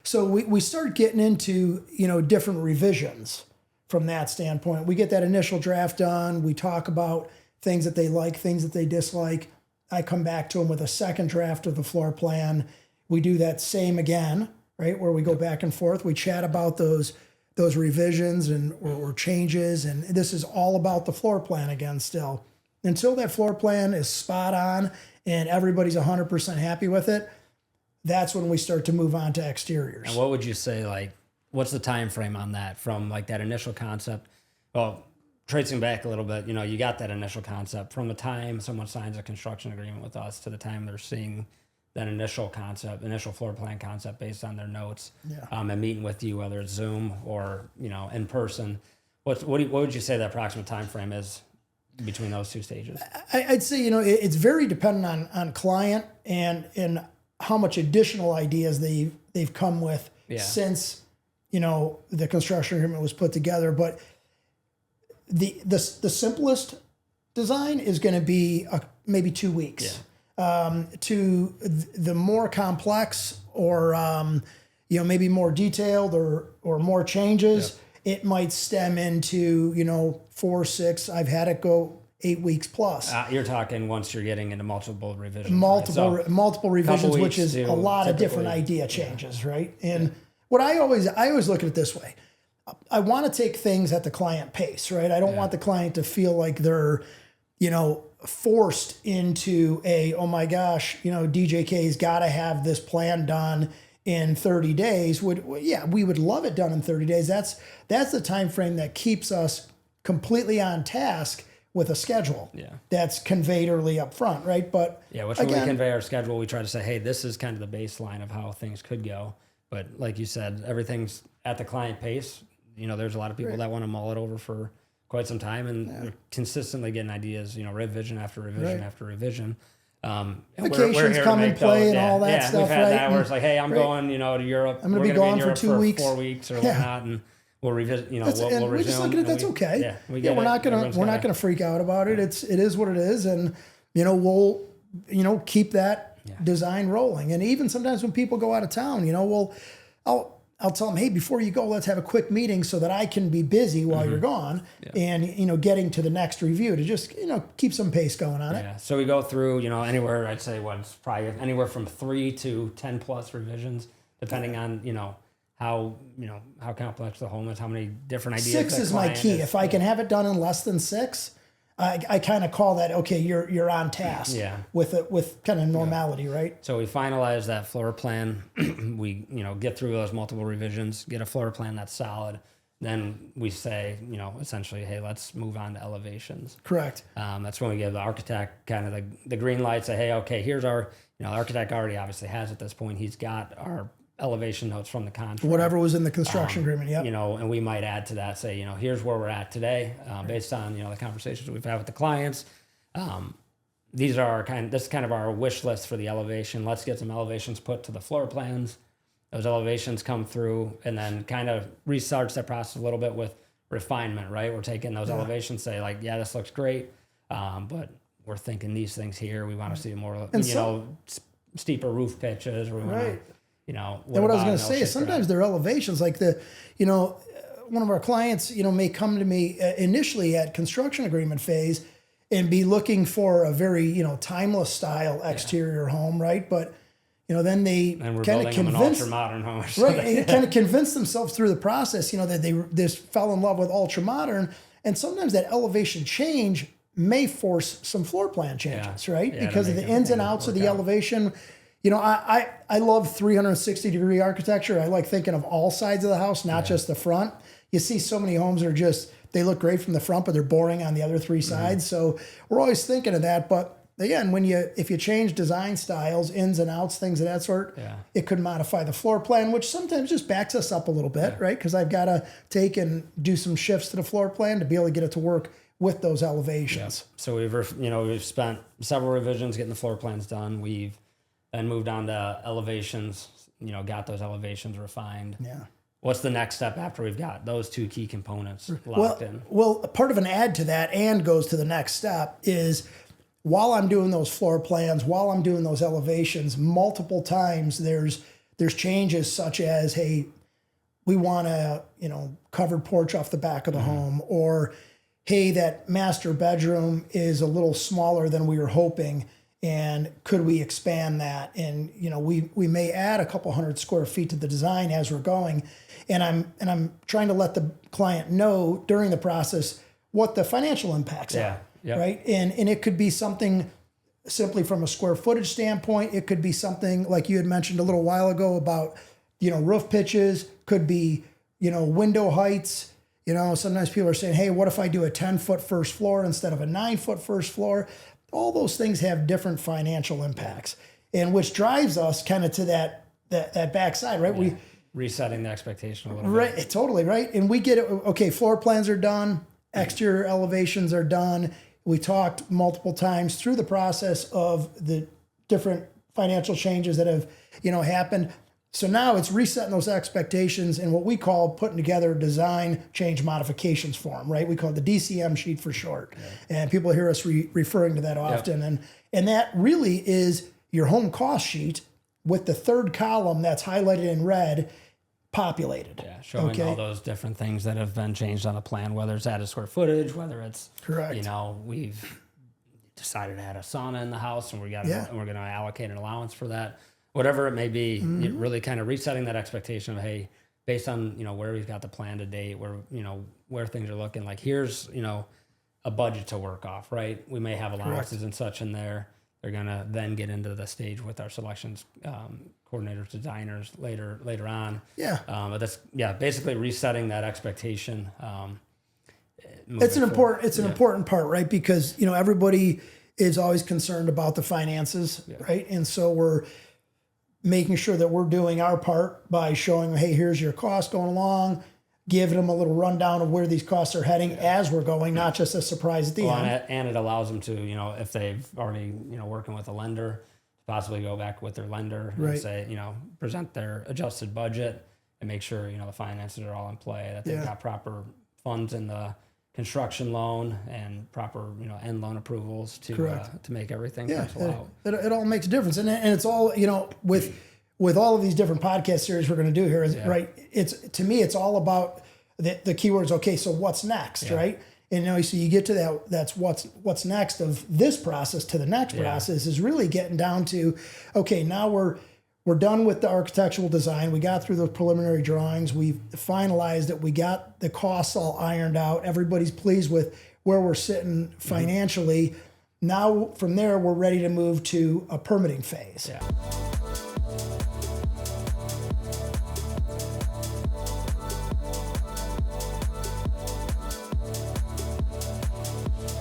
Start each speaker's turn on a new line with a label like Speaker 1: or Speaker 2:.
Speaker 1: So we start getting into, different revisions from that standpoint. We get that initial draft done. We talk about things that they like, things that they dislike. I come back to them with a second draft of the floor plan. We do that same again, right? Where we go back and forth. We chat about those revisions and or changes. And this is all about the floor plan again still. Until that floor plan is spot on and everybody's 100% happy with it, that's when we start to move on to exteriors.
Speaker 2: And what would you say, like, what's the time frame on that from like that initial concept? Well, tracing back a little bit, you got that initial concept from the time someone signs a construction agreement with us to the time they're seeing that initial floor plan concept based on their notes, and meeting with you, whether it's Zoom or, in person. What would you say the approximate time frame is between those two stages?
Speaker 1: I'd say, it's very dependent on client and how much additional ideas they've come with since, the construction agreement was put together. But the simplest design is going to be maybe 2 weeks. To the more complex or maybe more detailed or more changes, it might stem into 4, 6. I've had it go 8 weeks plus.
Speaker 2: You're talking once you're getting into multiple revisions.
Speaker 1: Multiple revisions, which is a lot of different idea changes, right? And what I always look at it this way. I want to take things at the client pace, right? I don't want the client to feel like they're, forced into oh my gosh, DJK's got to have this plan done in 30 days. We would love it done in 30 days. That's the time frame that keeps us completely on task with a schedule that's conveyed early up front, right? But
Speaker 2: when we convey our schedule, we try to say, hey, this is kind of the baseline of how things could go. But like you said, everything's at the client pace. There's a lot of people that want to mull it over for quite some time, and they're consistently getting ideas, revision after revision after revision.
Speaker 1: Vacations come and play and all that stuff,
Speaker 2: we've had
Speaker 1: right?
Speaker 2: that where it's like, hey, I'm going, to Europe.
Speaker 1: I'm going to be gone for 2 weeks.
Speaker 2: 4 weeks or whatnot, and we'll revisit, we'll resume.
Speaker 1: We're just looking at that's okay. We're not gonna freak out about it. It is what it is, and we'll keep that design rolling. And even sometimes when people go out of town, I'll tell them, hey, before you go, let's have a quick meeting so that I can be busy while you're gone, and getting to the next review to just keep some pace going on it.
Speaker 2: Yeah. So we go through anywhere, I'd say it's probably anywhere from 3 to 10 plus revisions, depending on how complex the home is, how many different ideas.
Speaker 1: 6 is my key. If I can have it done in less than 6, I kind of call that, okay, you're on task with kind of normality, right?
Speaker 2: So we finalize that floor plan. We, get through those multiple revisions, get a floor plan that's solid. Then we say, essentially, hey, let's move on to elevations.
Speaker 1: Correct.
Speaker 2: That's when we give the architect kind of the green light, say, hey, okay, here's our, the architect already obviously has at this point, he's got our elevation notes from the contract.
Speaker 1: Whatever was in the construction agreement,
Speaker 2: and we might add to that, say, here's where we're at today, based on, the conversations we've had with the clients. This is kind of our wish list for the elevation. Let's get some elevations put to the floor plans. Those elevations come through and then kind of restarts that process a little bit with refinement, right? We're taking those elevations, say like, this looks great, but we're thinking these things here. We want to see more, steeper roof pitches, or we want to, and
Speaker 1: what I was going to say is sometimes their elevations, like one of our clients, may come to me initially at construction agreement phase and be looking for a very, timeless style exterior home, right? But, then they kind of convince
Speaker 2: ultra-modern home,
Speaker 1: kind of convince themselves through the process, that they just fell in love with ultra-modern, and sometimes that elevation change may force some floor plan changes, right? Because of the ins and outs of the elevation. I love 360-degree architecture. I like thinking of all sides of the house, not just the front. You see so many homes that are they look great from the front, but they're boring on the other 3 sides. So we're always thinking of that. But again, if you change design styles, ins and outs, things of that sort, it could modify the floor plan, which sometimes just backs us up a little bit, right? Because I've got to take and do some shifts to the floor plan to be able to get it to work with those elevations.
Speaker 2: So we've spent several revisions getting the floor plans done. We've then moved on to elevations, got those elevations refined.
Speaker 1: Yeah.
Speaker 2: What's the next step after we've got those 2 key components locked in?
Speaker 1: Well, part of an add to that and goes to the next step is while I'm doing those floor plans, while I'm doing those elevations, multiple times there's There's changes such as, hey, we want a, covered porch off the back of the home, or hey, that master bedroom is a little smaller than we were hoping, and could we expand that? And we may add a couple hundred square feet to the design as we're going, and I'm trying to let the client know during the process what the financial impacts are, right? And it could be something simply from a square footage standpoint. It could be something like you had mentioned a little while ago about roof pitches, could be window heights. Sometimes people are saying, hey, what if I do a 10-foot first floor instead of a 9-foot first floor? All those things have different financial impacts, and which drives us kind of to that backside, right?
Speaker 2: Yeah. Resetting the expectation a little
Speaker 1: bit. Right, totally, right? And we get it, okay, floor plans are done, exterior elevations are done. We talked multiple times through the process of the different financial changes that have, happened. So now it's resetting those expectations and what we call putting together a design change modifications form, right? We call it the DCM sheet for short. Yeah. And people hear us referring to that often. Yep. And that really is your home cost sheet with the third column that's highlighted in red populated.
Speaker 2: Yeah, showing all those different things that have been changed on the plan, whether it's added square footage, whether it's,
Speaker 1: correct.
Speaker 2: We've decided to add a sauna in the house and we're going to allocate an allowance for that. Whatever it may be, really kind of resetting that expectation of, hey, based on, where we've got the plan to date, where things are looking, like here's, a budget to work off, right? We may have allowances
Speaker 1: correct.
Speaker 2: And such in there. They're going to then get into the stage with our selections coordinators, designers later on.
Speaker 1: Yeah.
Speaker 2: But that's, basically resetting that expectation.
Speaker 1: It's an important part, right? Because, everybody is always concerned about the finances, right? And so we're making sure that we're doing our part by showing, hey, here's your cost going along, giving them a little rundown of where these costs are heading as we're going, not just a surprise at the end.
Speaker 2: And it allows them to, if they've already, working with a lender, possibly go back with their lender and say, present their adjusted budget and make sure, the finances are all in play, that they've got proper funds in the construction loan and proper, end loan approvals to make everything pencil out.
Speaker 1: It all makes a difference. And it's all, with all of these different podcast series we're going to do here, right? To me, it's all about the keywords. Okay, so what's next, right? And so you get to that's what's next of this process to the next process is really getting down to, okay, now we're done with the architectural design. We got through the preliminary drawings. We've finalized it. We got the costs all ironed out. Everybody's pleased with where we're sitting financially. Now from there, we're ready to move to a permitting phase.
Speaker 2: Yeah.